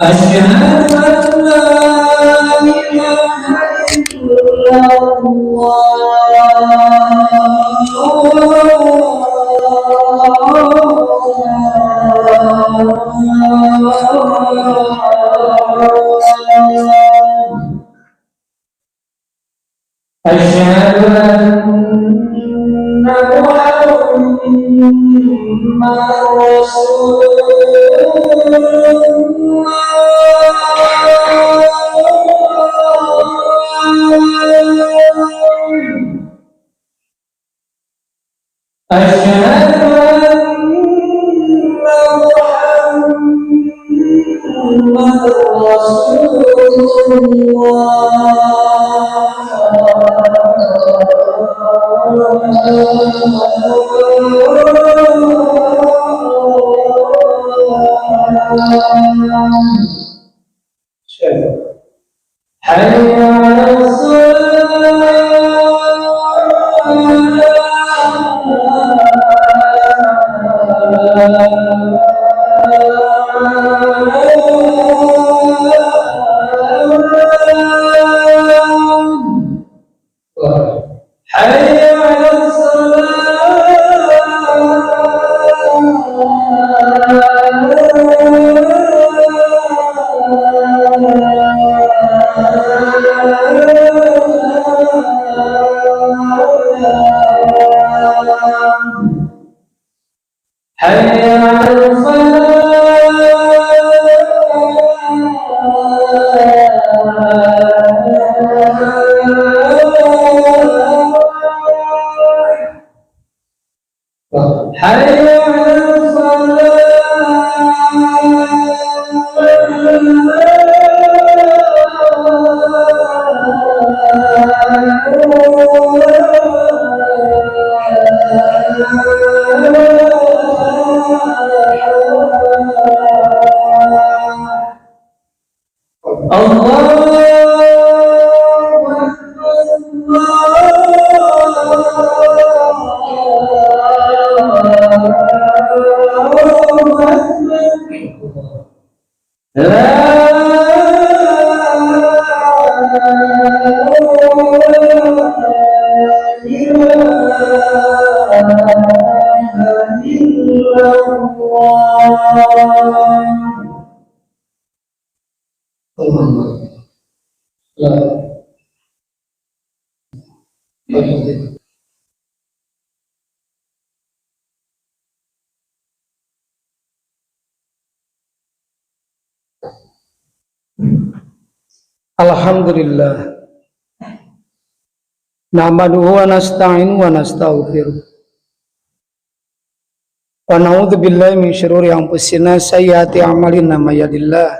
أشهد أن لا إله إلا أشهد أن محمدا رسول أشهد أن محمدا رسول حي على حي على حي على حي على Alhamdulillah, nahmaduhu wa nasta'inu wa nastaghfiruh wa na'udzu billahi min syururi anfusina sayyiati a'malina may yahdihillah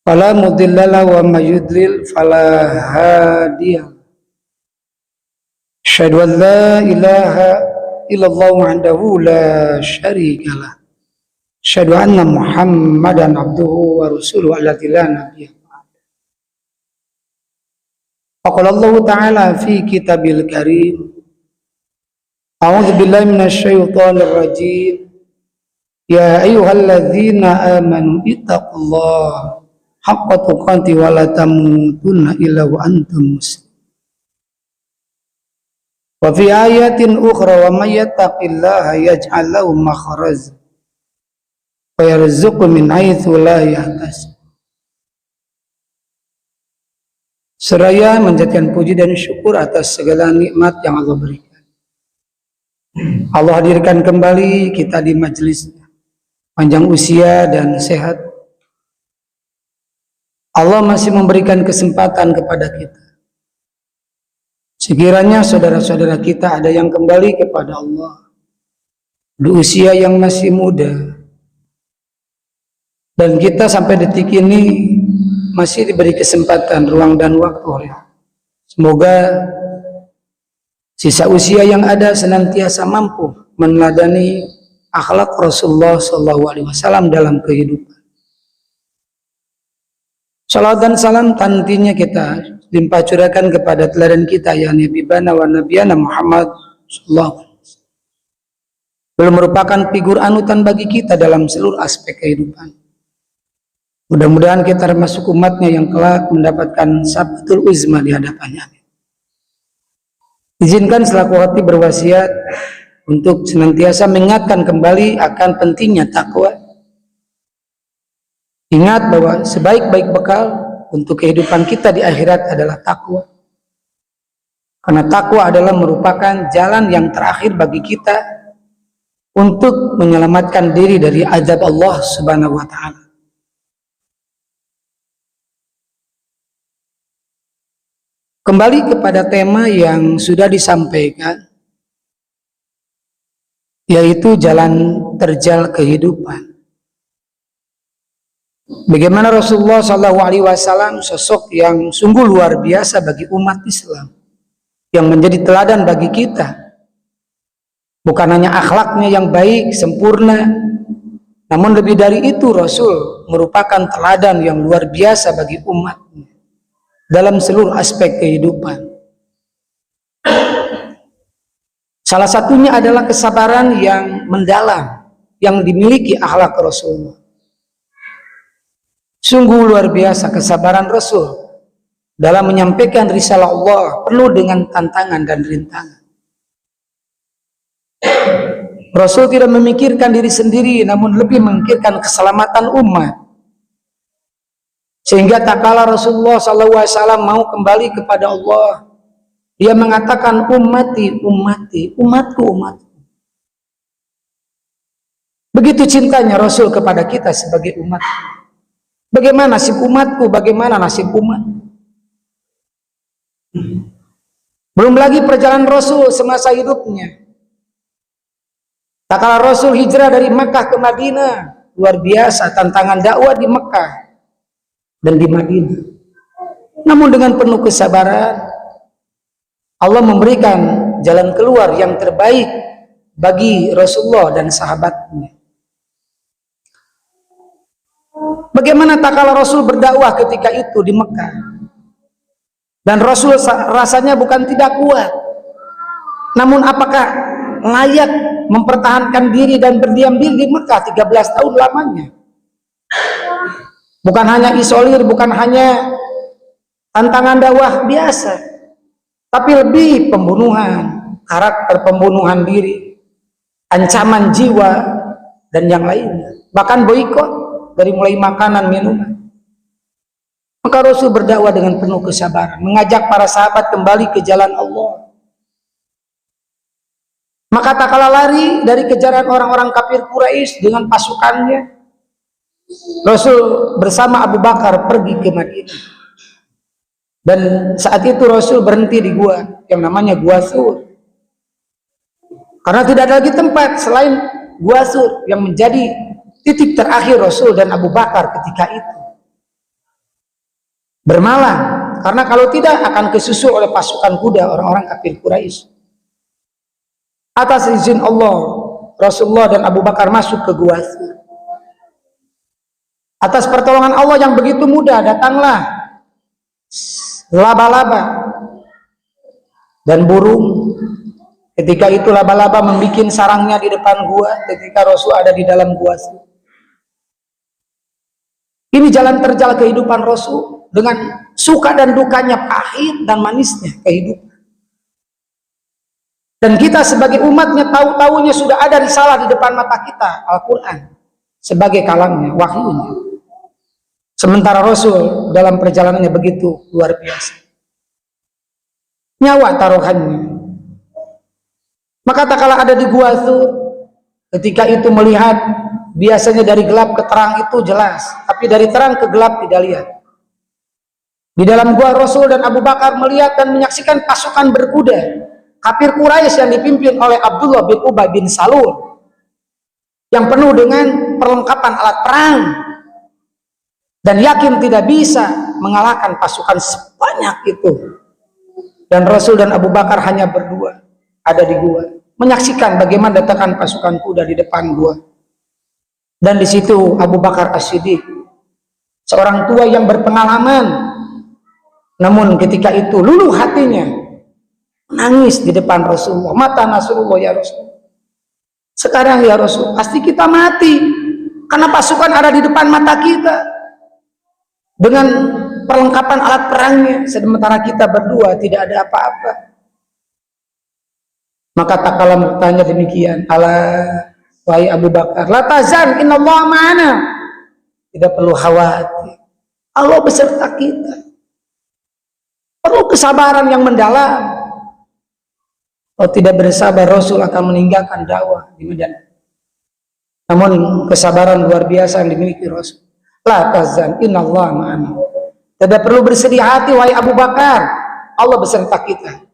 fala mudilla lahu wa may yudlil fala hadiya. Asyhadu an la ilaha illallah wahdahu la syarika lah. Asyhadu anna Muhammadan abduhu wa rasuluhu alladzi la nabiyya ba'da. Qala Allah Ta'ala fi kitabil karim. A'udzu billahi minasyaitonir rajim. Ya ayyuhalladzina amanu ittaqullaha haqqa tuqatih wa la tamutunna illa wa antum muslimun. Wa fi ayatin ukhra wa may yattaqillaha yaj'al lahu makhraja wa yarzuqhu min haitsu la yahtasib. Seraya menjadikan puji dan syukur atas segala nikmat yang Allah berikan. Allah hadirkan kembali kita di majelisnya, panjang usia dan sehat. Allah masih memberikan kesempatan kepada kita. Sekiranya saudara-saudara kita ada yang kembali kepada Allah di usia yang masih muda, dan kita sampai detik ini masih diberi kesempatan, ruang dan waktu oleh Allah. Semoga sisa usia yang ada senantiasa mampu meneladani akhlak Rasulullah SAW dalam kehidupan. Salawat dan salam tentunya kita limpah curahkan kepada teladan kita ya Habibana wa Nabiyana Muhammad sallallahu alaihi wasallam. Beliau merupakan figur anutan bagi kita dalam seluruh aspek kehidupan. Mudah-mudahan kita termasuk umatnya yang kelak mendapatkan sabatul uzma di hadapannya. Izinkan selaku hati berwasiat untuk senantiasa mengingatkan kembali akan pentingnya takwa. Ingat bahwa sebaik-baik bekal untuk kehidupan kita di akhirat adalah takwa. Karena takwa adalah merupakan jalan yang terakhir bagi kita untuk menyelamatkan diri dari azab Allah Subhanahu wa taala. Kembali kepada tema yang sudah disampaikan, yaitu jalan terjal kehidupan. Bagaimana Rasulullah SAW sosok yang sungguh luar biasa bagi umat Islam, yang menjadi teladan bagi kita. Bukan hanya akhlaknya yang baik, sempurna, namun lebih dari itu Rasul merupakan teladan yang luar biasa bagi umatnya dalam seluruh aspek kehidupan. Salah satunya adalah kesabaran yang mendalam yang dimiliki akhlak Rasulullah. Sungguh luar biasa kesabaran Rasul dalam menyampaikan risalah Allah penuh dengan tantangan dan rintangan. Rasul tidak memikirkan diri sendiri, namun lebih memikirkan keselamatan umat. Sehingga tak kala Rasulullah SAW mau kembali kepada Allah, dia mengatakan ummati, ummati, umatku, umatku. Begitu cintanya Rasul kepada kita sebagai umat. Bagaimana nasib umatku, bagaimana nasib umat. Belum lagi perjalanan Rasul semasa hidupnya. Tak kala Rasul hijrah dari Makkah ke Madinah, luar biasa tantangan dakwah di Makkah dan di Madinah. Namun dengan penuh kesabaran, Allah memberikan jalan keluar yang terbaik bagi Rasulullah dan sahabatnya. Bagaimana tak kala Rasul berdakwah ketika itu di Mekah, dan Rasul rasanya bukan tidak kuat, namun apakah layak mempertahankan diri dan berdiam diri di Mekah 13 tahun lamanya? Bukan hanya isolir, bukan hanya tantangan dakwah biasa, tapi lebih pembunuhan, karakter pembunuhan diri, ancaman jiwa, dan yang lainnya. Bahkan boikot dari mulai makanan, minuman. Maka Rasul berdakwah dengan penuh kesabaran, mengajak para sahabat kembali ke jalan Allah. Maka tak kalah lari dari kejaran orang-orang kafir Quraisy dengan pasukannya, Rasul bersama Abu Bakar pergi ke Madinah. Dan saat itu Rasul berhenti di gua yang namanya Gua Sur. Karena tidak ada lagi tempat selain Gua Sur yang menjadi titik terakhir Rasul dan Abu Bakar ketika itu. Bermalam, karena kalau tidak akan kesusul oleh pasukan kuda orang-orang kafir Quraisy. Atas izin Allah, Rasulullah dan Abu Bakar masuk ke Gua Sur. Atas pertolongan Allah yang begitu mudah, datanglah laba-laba dan burung. Ketika itu laba-laba membuat sarangnya di depan gua ketika Rasul ada di dalam Gua Sur. Ini jalan terjal kehidupan Rasul dengan suka dan dukanya, pahit dan manisnya kehidupan. Dan kita sebagai umatnya tahu-tahunya sudah ada risalah di depan mata kita, Al-Quran, sebagai kalangnya, wahyunya. Sementara Rasul dalam perjalanannya begitu luar biasa. Nyawa taruhannya. Maka tak kala ada di Gua Sur, ketika itu melihat, biasanya dari gelap ke terang itu jelas, tapi dari terang ke gelap tidak lihat. Di dalam gua Rasul dan Abu Bakar melihat dan menyaksikan pasukan berkuda kafir Quraisy yang dipimpin oleh Abdullah bin Ubay bin Salul, yang penuh dengan perlengkapan alat perang, dan yakin tidak bisa mengalahkan pasukan sebanyak itu. Dan Rasul dan Abu Bakar hanya berdua ada di gua, menyaksikan bagaimana datangkan pasukan kuda di depan gua. Dan di situ Abu Bakar As-Siddiq, seorang tua yang berpengalaman, Namun ketika itu luluh hatinya, menangis di depan Rasulullah. Mata Nasrullah ya Rasul. Sekarang ya Rasul, pasti kita mati karena pasukan ada di depan mata kita dengan perlengkapan alat perangnya, sementara kita berdua tidak ada apa-apa. Maka tak kalah bertanya demikian, ala wahai Abu Bakar, la tazan innallaha ma'ana. Tidak perlu khawatir, Allah beserta kita. Perlu kesabaran yang mendalam. Kalau tidak bersabar, Rasul akan meninggalkan dakwah di Medan. Namun kesabaran luar biasa yang dimiliki Rasul. La tazan innallaha ma'ana. Tidak perlu bersedih hati wahai Abu Bakar, Allah beserta kita.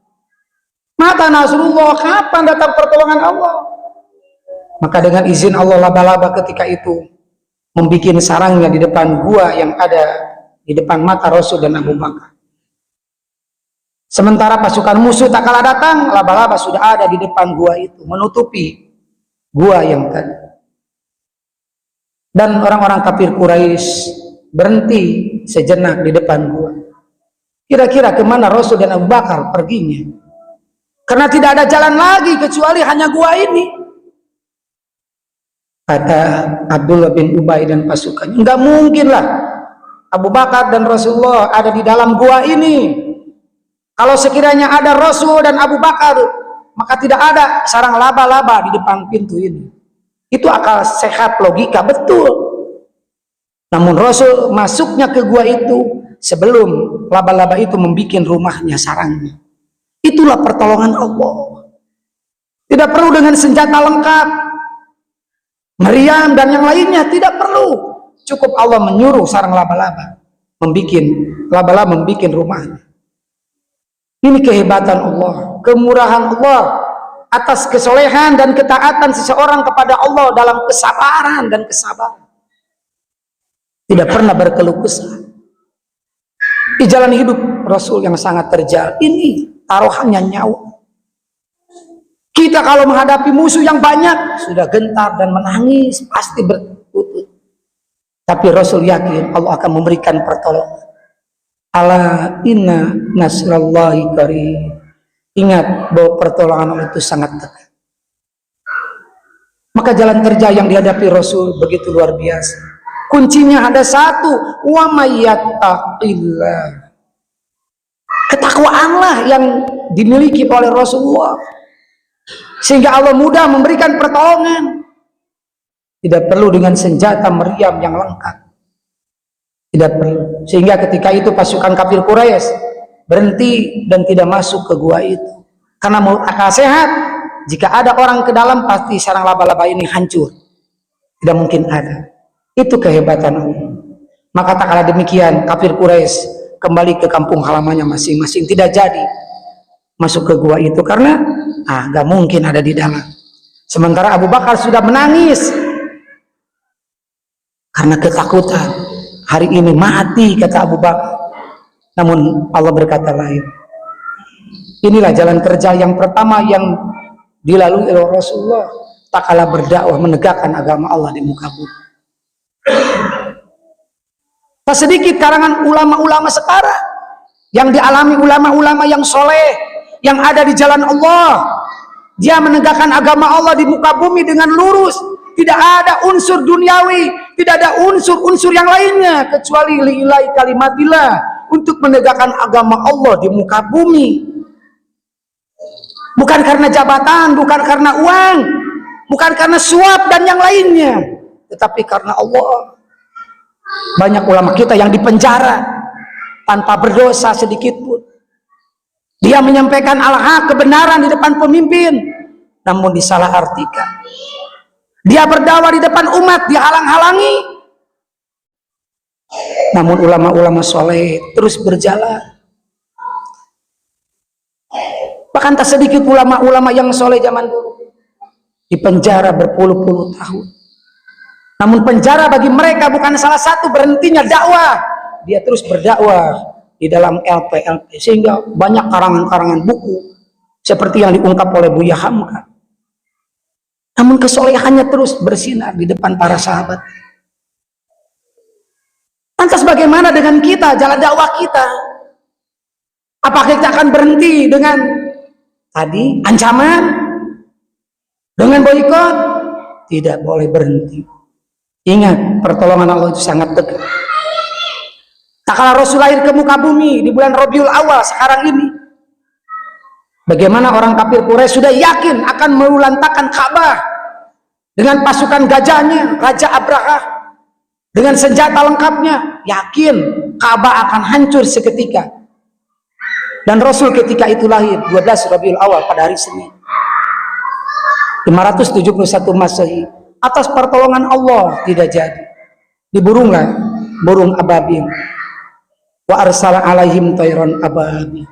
Mata Nasrullah, kapan datang pertolongan Allah? Maka dengan izin Allah, laba-laba ketika itu membuat sarangnya di depan gua yang ada di depan mata Rasul dan Abu Bakar. Sementara pasukan musuh tak kalah datang, laba-laba sudah ada di depan gua itu, menutupi gua yang tadi. Dan orang-orang kafir Quraisy berhenti sejenak di depan gua. Kira-kira kemana Rasul dan Abu Bakar perginya? Karena tidak ada jalan lagi kecuali hanya gua ini. Kata Abdullah bin Ubay dan pasukannya, enggak mungkinlah Abu Bakar dan Rasulullah ada di dalam gua ini. Kalau sekiranya ada Rasul dan Abu Bakar, maka tidak ada sarang laba-laba di depan pintu ini. Itu akal sehat, logika, betul. Namun Rasul masuknya ke gua itu sebelum laba-laba itu membuat rumahnya, sarangnya. Itulah pertolongan Allah. Tidak perlu dengan senjata lengkap, meriam dan yang lainnya, tidak perlu. Cukup Allah menyuruh sarang laba-laba membuat rumahnya. Ini kehebatan Allah, kemurahan Allah atas kesolehan dan ketaatan seseorang kepada Allah dalam kesabaran dan kesabaran. Tidak pernah berkeluh kesah. Di jalan hidup Rasul yang sangat terjal ini taruhannya nyawa. Kita kalau menghadapi musuh yang banyak sudah gentar dan menangis, pasti berlutut. Tapi Rasul yakin Allah akan memberikan pertolongan. Ala inna nasrallahi qarib. Ingat bahwa pertolongan Allah itu sangat dekat. Maka jalan kerja yang dihadapi Rasul begitu luar biasa. Kuncinya ada satu, wa may yattaqillah. Ketakwaanlah yang dimiliki oleh Rasulullah, sehingga Allah mudah memberikan pertolongan. Tidak perlu dengan senjata meriam yang lengkap, tidak perlu. Sehingga ketika itu pasukan kafir Quraisy berhenti dan tidak masuk ke gua itu, karena menurut akal sehat, jika ada orang ke dalam pasti sarang laba-laba ini hancur. Tidak mungkin ada. Itu kehebatan Allah. Maka tak kala demikian kafir Quraisy kembali ke kampung halamannya masing-masing, tidak jadi masuk ke gua itu karena gak mungkin ada di dalam. Sementara Abu Bakar sudah menangis karena ketakutan, hari ini mati kata Abu Bakar. Namun Allah berkata lain. Inilah jalan kerja yang pertama yang dilalui oleh Rasulullah tak kalah berdakwah menegakkan agama Allah di muka bumi. Tak sedikit karangan ulama-ulama sekarang yang dialami ulama-ulama yang soleh, yang ada di jalan Allah. Dia menegakkan agama Allah di muka bumi dengan lurus, tidak ada unsur duniawi, tidak ada unsur-unsur yang lainnya kecuali lillahi kalimatillah, untuk menegakkan agama Allah di muka bumi. Bukan karena jabatan, bukan karena uang, bukan karena suap dan yang lainnya, tetapi karena Allah. Banyak ulama kita yang dipenjara tanpa berdosa sedikit pun. Dia menyampaikan al-haq, kebenaran di depan pemimpin, namun disalahartikan. Dia berdakwah di depan umat, dihalang-halangi. Namun ulama-ulama soleh terus berjalan. Bahkan tak sedikit ulama-ulama yang soleh zaman dulu dipenjara berpuluh-puluh tahun. Namun penjara bagi mereka bukan salah satu berhentinya dakwah. Dia terus berdakwah di dalam LP, sehingga banyak karangan-karangan buku seperti yang diungkap oleh Buya Hamka. Namun kesolehannya terus bersinar di depan para sahabat. Lantas bagaimana dengan kita, jalan dakwah kita? Apakah kita akan berhenti dengan tadi ancaman, dengan boikot? Tidak boleh berhenti. Ingat, pertolongan Allah itu sangat dekat. Tak kala Rasul lahir ke muka bumi di bulan Rabiul Awal sekarang ini, bagaimana orang kafir Quraisy sudah yakin akan melulantakan Ka'bah dengan pasukan gajahnya, Raja Abraha, dengan senjata lengkapnya, yakin Ka'bah akan hancur seketika. Dan Rasul ketika itu lahir 12 Rabiul Awal pada hari Senin 571 Masehi. Atas pertolongan Allah tidak jadi. Diburunglah burung ababil. Wa arsala alaihim tayran ababil.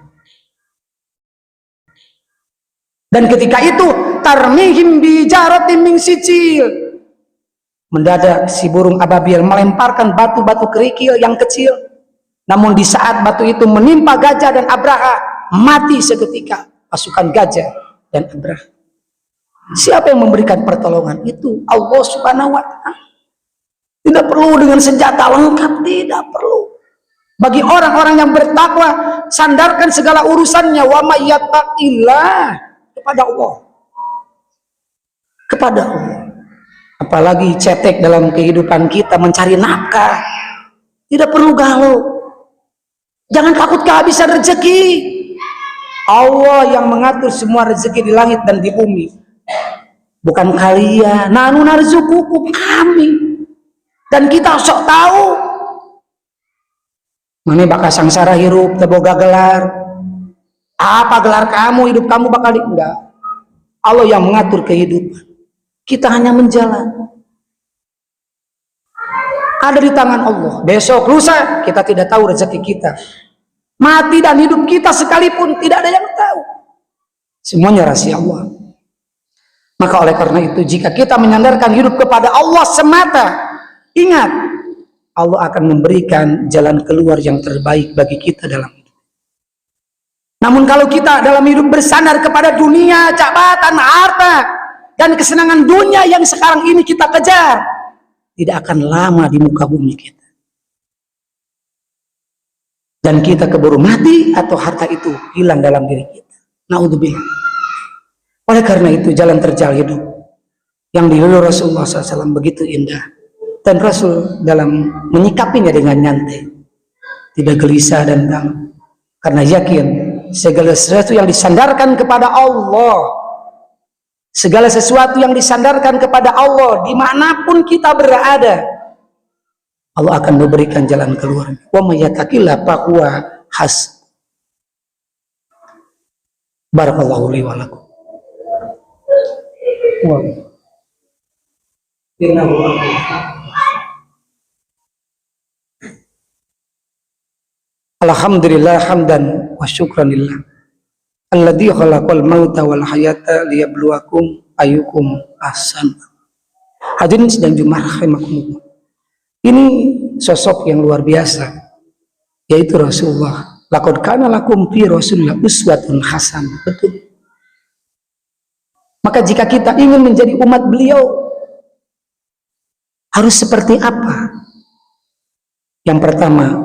Dan ketika itu tarmihim bijaratin min sijil. Mendadak si burung ababil melemparkan batu-batu kerikil yang kecil. Namun di saat batu itu menimpa gajah dan Abraha, mati seketika pasukan gajah dan Abraha. Siapa yang memberikan pertolongan? Itu Allah Subhanahu wa Ta'ala. Tidak perlu dengan senjata lengkap, tidak perlu. Bagi orang-orang yang bertakwa, sandarkan segala urusannya wa may yattaqillah kepada Allah. Kepada Allah. Apalagi cetek dalam kehidupan kita mencari nafkah. Tidak perlu galau. Jangan takut kehabisan rezeki. Allah yang mengatur semua rezeki di langit dan di bumi. Bukan kalian. Nanu narzukukum, kami. Dan kita sok tahu. Mana bakal sangsara hirup, teboga gelar. Apa gelar kamu, hidup kamu bakal enggak. Allah yang mengatur kehidupan. Kita hanya menjalan. Ada di tangan Allah. Besok lusa kita tidak tahu rezeki kita. Mati dan hidup kita sekalipun tidak ada yang tahu. Semuanya rahasia Allah. Maka oleh karena itu jika kita menyandarkan hidup kepada Allah semata, ingat Allah akan memberikan jalan keluar yang terbaik bagi kita dalam hidup. Namun kalau kita dalam hidup bersandar kepada dunia, jabatan, harta, dan kesenangan dunia yang sekarang ini kita kejar, tidak akan lama di muka bumi kita. Dan kita keburu mati atau harta itu hilang dalam diri kita. Naudzubillah. Oleh karena itu jalan terjal hidup yang dilalui Rasulullah SAW begitu indah. Dan Rasul dalam menyikapinya dengan nyantai. Tidak gelisah dan tenang. Karena yakin segala sesuatu yang disandarkan kepada Allah, segala sesuatu yang disandarkan kepada Allah dimanapun kita berada, Allah akan memberikan jalan keluar. Wa may yattaqillah fahuwa hasbuh. Barakallahu li wa lakum. Alhamdulillah hamdan wa syukranillah alladzi khalaqal mauta wal hayata liyabluwakum ayyukum ahsan. Hadirin sedang Jumat rahimakumullah. Ini sosok yang luar biasa, yaitu Rasulullah. Laqad kana lakum fi Rasulillah uswatun hasanah. Betul. Maka jika kita ingin menjadi umat beliau, harus seperti apa? Yang pertama,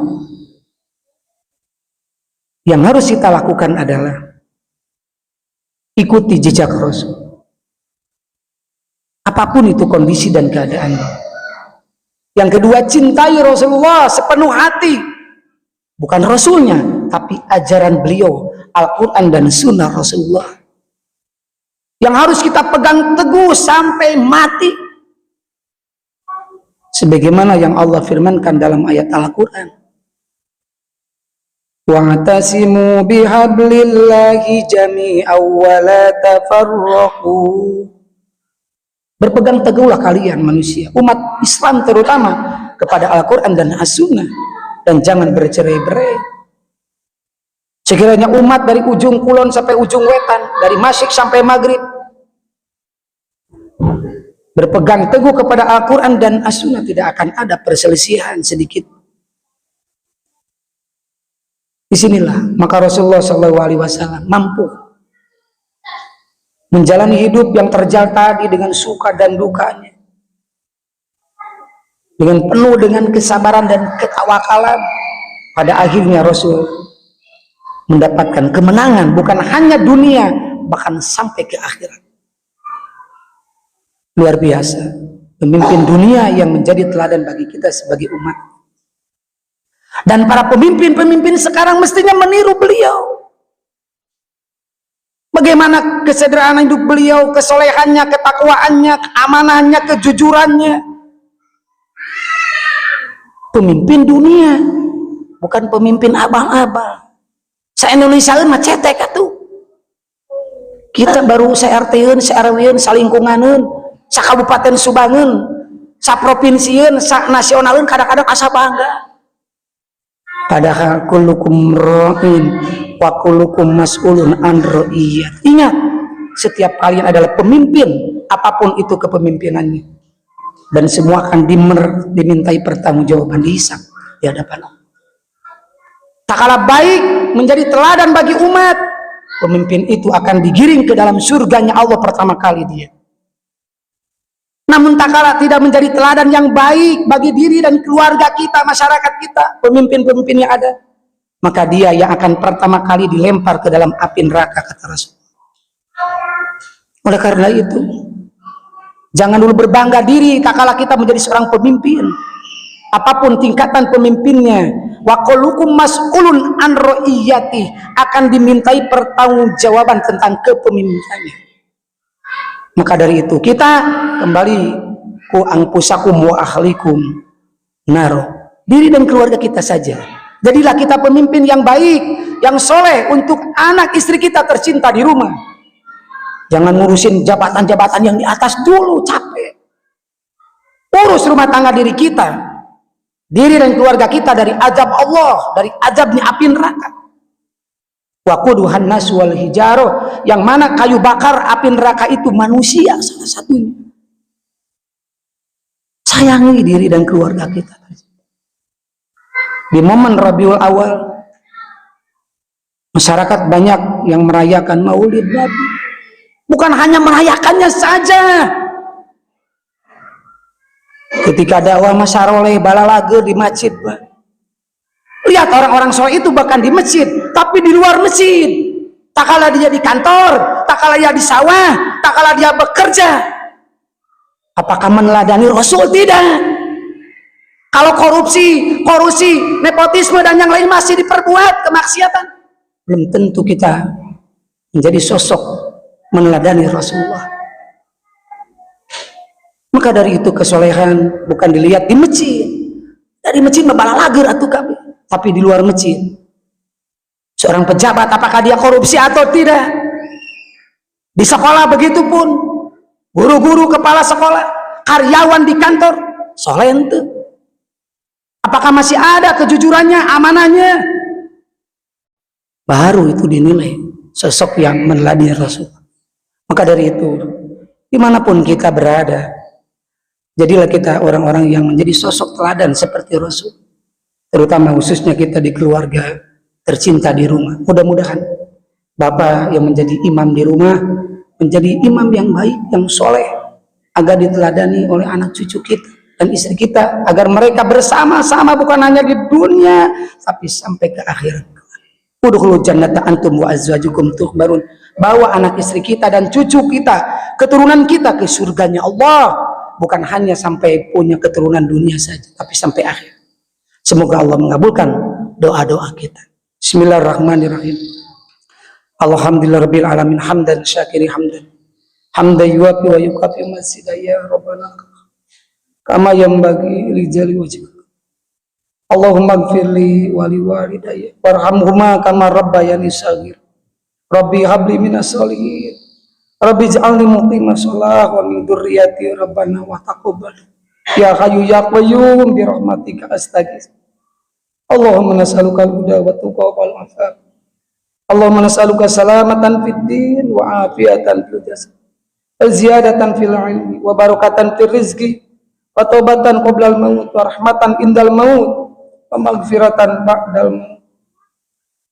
yang harus kita lakukan adalah ikuti jejak Rasul. Apapun itu kondisi dan keadaannya. Yang kedua, cintai Rasulullah sepenuh hati. Bukan Rasulnya, tapi ajaran beliau, Al-Quran dan Sunnah Rasulullah. Yang harus kita pegang teguh sampai mati. Sebagaimana yang Allah firmankan dalam ayat Al-Quran. Wa'tasimu bihablillahi jami'an wa la tafarraqu. Berpegang teguhlah kalian manusia, umat Islam terutama, kepada Al-Quran dan As-Sunnah, dan jangan bercerai-berai. Sekiranya umat dari ujung kulon sampai ujung wetan, dari masyrik sampai maghrib, berpegang teguh kepada Al-Quran dan As-Sunnah, tidak akan ada perselisihan sedikit. Disinilah maka Rasulullah SAW mampu menjalani hidup yang terjal tadi dengan suka dan dukanya, dengan penuh dengan kesabaran dan ketawakalan. Pada akhirnya Rasul mendapatkan kemenangan bukan hanya dunia, bahkan sampai ke akhirat. Luar biasa, pemimpin dunia yang menjadi teladan bagi kita sebagai umat. Dan para pemimpin-pemimpin sekarang mestinya meniru beliau. Bagaimana kesederhanaan hidup beliau, kesolehannya, ketakwaannya, keamanannya, kejujurannya. Pemimpin dunia, bukan pemimpin abal-abal. Se-Indonesia mah cetek atuh. Kita baru se-RT-eun, se-RW-eun, salingkunganeun, sakabupaten Subangeun, saprovinsieun, nasionaleun kadang-kadang asa bangga. Padahal kullukum ra'in wa kullukum mas'ulun an ra'iyat. Ingat, setiap kalian adalah pemimpin, apapun itu kepemimpinannya. Dan semua akan dimintai pertanggungjawaban, dihisab di hadapan Allah. Tak kalah baik menjadi teladan bagi umat, pemimpin itu akan digiring ke dalam surganya Allah pertama kali dia. Namun tak kalah tidak menjadi teladan yang baik bagi diri dan keluarga kita, masyarakat kita, pemimpin-pemimpin yang ada, maka dia yang akan pertama kali dilempar ke dalam api neraka, kata Rasul. Oleh karena itu, jangan dulu berbangga diri tak kalah kita menjadi seorang pemimpin, apapun tingkatan pemimpinnya. Wa kullukum mas'ulun an ra'iyati, akan dimintai pertanggungjawaban tentang kepemimpinannya. Maka dari itu kita kembali ku anfusakum wa ahlikum naro, diri dan keluarga kita saja. Jadilah kita pemimpin yang baik, yang soleh untuk anak istri kita tercinta di rumah. Jangan ngurusin jabatan-jabatan yang di atas dulu, capek. Urus rumah tangga diri kita, diri dan keluarga kita dari azab Allah, dari azabnya api neraka. Waquduhan nas wal hijaro, yang mana kayu bakar api neraka itu manusia salah satunya. Sayangi diri dan keluarga kita. Di momen Rabiul Awal, masyarakat banyak yang merayakan Maulid Nabi. Bukan hanya merayakannya saja. Ketika dakwah masyaroleh balalaga di masjid, lihat orang-orang soleh itu bahkan di masjid, tapi di luar masjid. Tak kala dia di kantor, tak kala dia di sawah, tak kala dia bekerja. Apakah meneladani Rasul? Tidak. Kalau korupsi, kolusi, nepotisme dan yang lain masih diperbuat, kemaksiatan, belum tentu kita menjadi sosok meneladani Rasulullah. Maka dari itu kesolehan bukan dilihat di masjid. Dari masjid balalager atuh kami. Tapi di luar masjid, seorang pejabat apakah dia korupsi atau tidak? Di sekolah begitu pun, guru-guru, kepala sekolah, karyawan di kantor, soleh ente. Apakah masih ada kejujurannya, amanahnya? Baru itu dinilai sosok yang meneladani Rasul. Maka dari itu, dimanapun kita berada, jadilah kita orang-orang yang menjadi sosok teladan seperti Rasul. Terutama khususnya kita di keluarga tercinta di rumah. Mudah-mudahan Bapak yang menjadi imam di rumah menjadi imam yang baik, yang soleh, agar diteladani oleh anak cucu kita dan istri kita, agar mereka bersama-sama bukan hanya di dunia tapi sampai ke akhirat. Udkhulul jannata antum wa azwajukum tuhbarun, bawa anak istri kita dan cucu kita, keturunan kita ke surganya Allah, bukan hanya sampai punya keturunan dunia saja tapi sampai akhir. Semoga Allah mengabulkan doa-doa kita. Bismillahirrahmanirrahim. Alhamdulillahirabbil alamin, hamdan syakiri hamdan. Hamdan yuwafi wa yukafi masjida ya rabbana kama yanbaghi li jali wajhika. Allahumma ighfirli wa li walidayya warhamhuma kama rabbayani shaghir. Rabbi habli minas sholihin. Rabbi ij'alni muqimas shalah wa min dzurriyyati rabbana wa taqabbal. Ya Hayyu ya Qayyum bi rahmatika astaghits. Allahumma nas'aluka al-huda wa tuqa wal afaf. Allahumma nas'aluka salamatan fid din wa afiatan fil jasad, wa ziyadatan fil ilmi wa barakatan fil rizqi, wa taubatan qabla al-maut wa rahmatan indal maut wa maghfiratan ba'dal maut.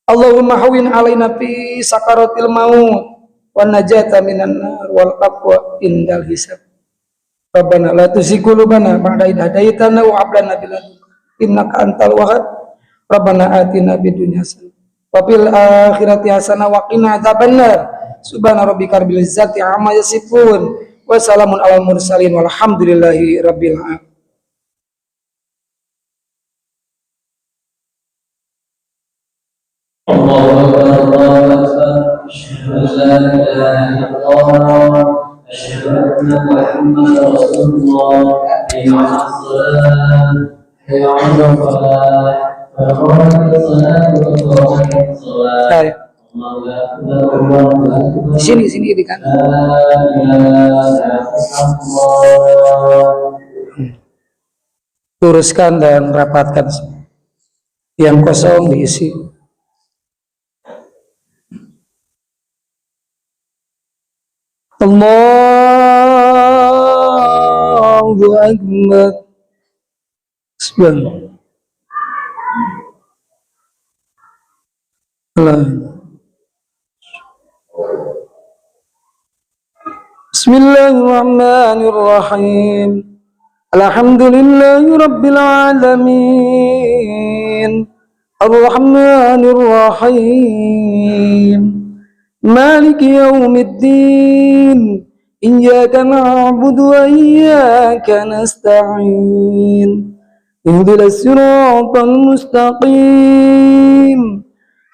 Allahumma hawwin alaina fi sakaratil maut wa najata minan nar wal aqwa indal hisab. Rabbana la tuzigh qulubana ba'da idh hadaitana wa hab lana min ladunka innaka antal wahhab. Rabbana atina fid dunya hasanah wa fil akhirati hasanah wa qina adzabannar. Subhana rabbika rabbil izzati amma yasifun wa salamun alal mursalin walhamdulillahi rabbil alamin. Allahu Akbar, Allahu Akbar, asyhadu an la ilaha illallah, asyhadu anna Muhammadar Rasulullah, hayya 'alas shalah, hayya 'alal falah, qad qamatis shalah. Allahu Akbar, Allahu Akbar. Sini di kanan. La ilaha illallah. Luruskan dan rapatkan. Yang kosong diisi. Allahu Akbar. Subhanallah. Bismillahirrahmanirrahim. Alhamdulillahi rabbil alamin. Ar-Rahmanir Rahim. Maliki yaumiddin. Iyyaka na'budu wa iyyaka nasta'in. Ihdinas siratal mustaqim.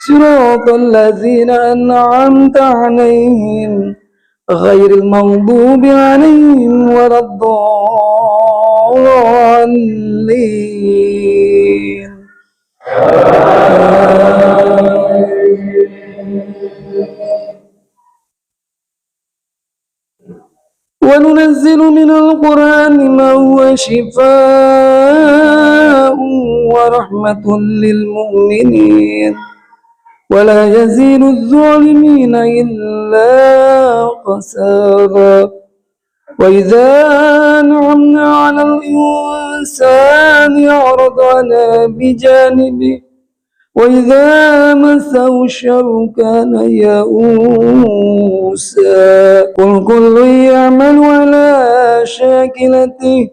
Siratal ladzina an'amta 'alaihim ghairil maghdubi 'alaihim waladdallin. وننزل من القرآن ما هو شفاء ورحمة للمؤمنين ولا يزيد الظالمين إلا خسارا. وإذا أنعمنا على الإنسان أعرض عنه بجانبه وإذا مسه الشر كان يئوسا. قل كل يعمل على شاكلته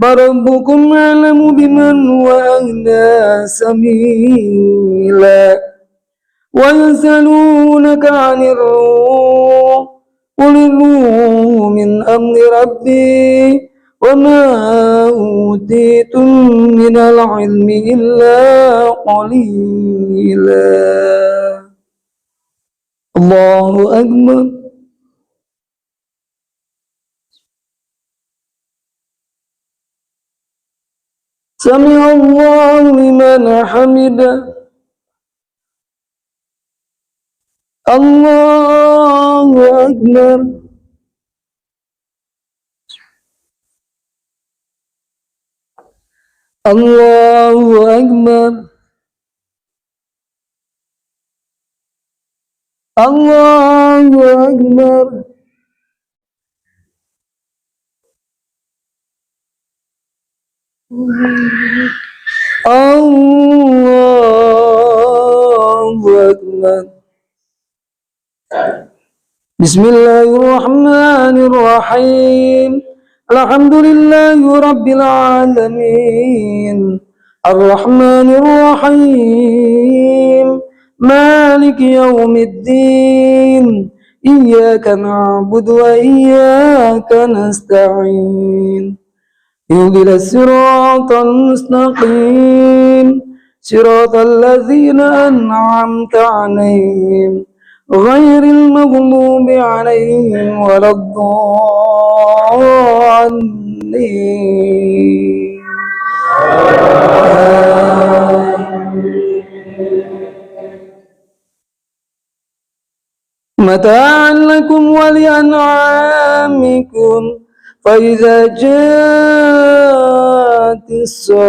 فربكم أعلم بمن هو أهدى سبيلا. ويسألونك عن الروح قل الروح من أمر ربي وما أوتيتم من العلم إلا قليلا. الله أكبر. سمع الله لمن حمده. الله أكبر. الله أكبر. الله أكبر. الله أكبر. بسم الله الرحمن الرحيم. الحمد لله رب العالمين الرحمن الرحيم مالك يوم الدين إياك نعبد وإياك نستعين اهدنا الصراط المستقيم صراط الذين أنعمت عليهم غير المغضوب عليهم ولا الضالين. متاعا لكم ولأنعامكم فإذا جاءت الصاخة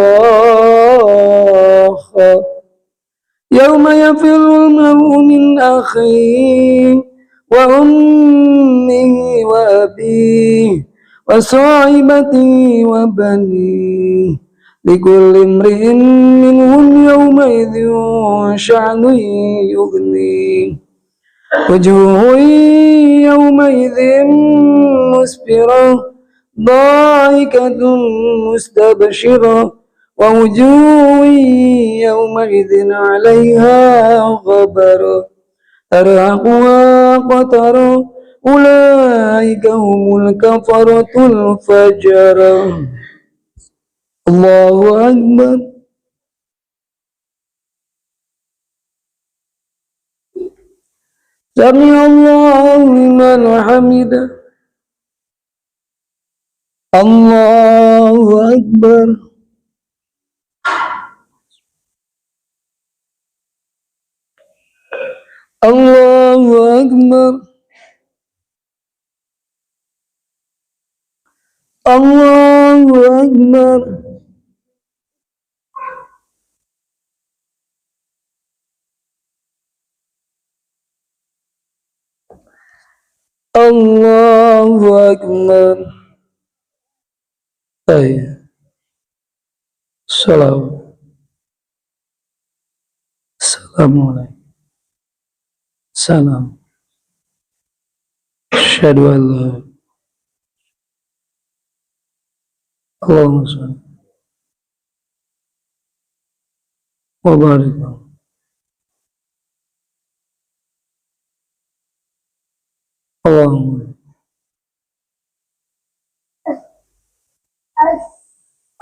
يوم يفر المرء من أخيه وأمه وأبيه وصاحبته وبنيه لكل امرئ منهم يومئذ شأن يغنيه وجوه يومئذ مسفرة ضاحكة مستبشرة ووجوه يومئذ عليها غبرة ترهقها قترة أولئك هم الكفرة الفجرة الله أكبر سمع الله لمن حمده الله أكبر الله أكبر الله أكبر الله أكبر طيب السلام عليكم السلام أشهد أن لا اللهم صل وبارك اللهم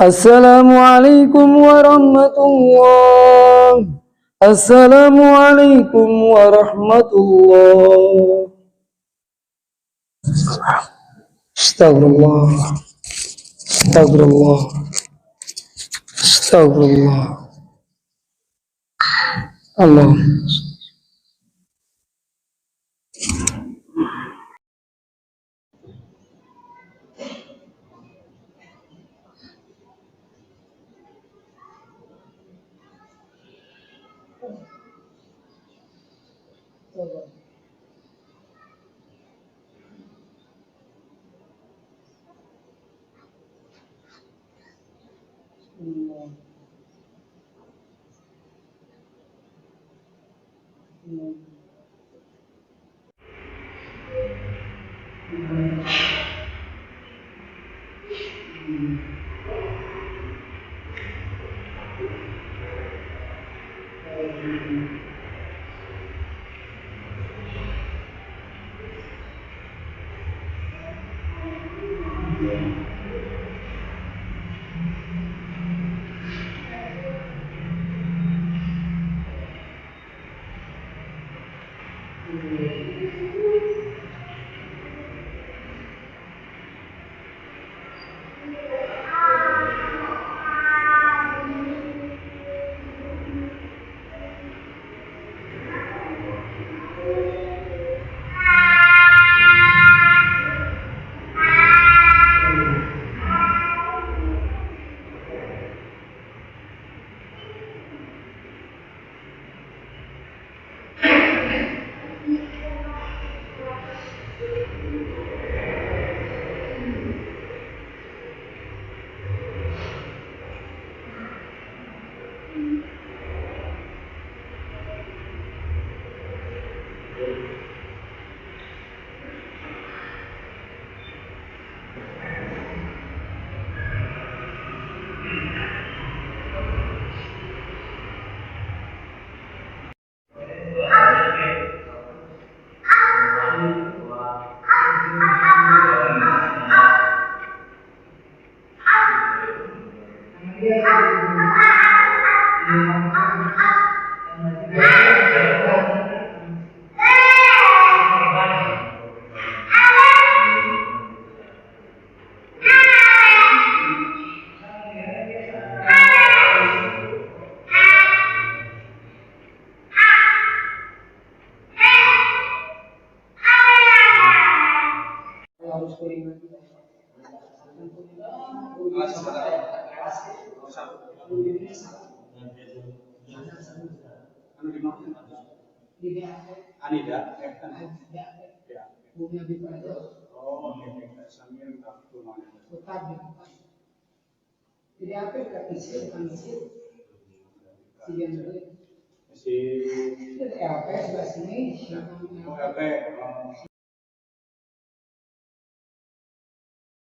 السلام عليكم ورحمة الله السلام عليكم ورحمة الله استغفر الله استغفر الله استغفر الله اللهم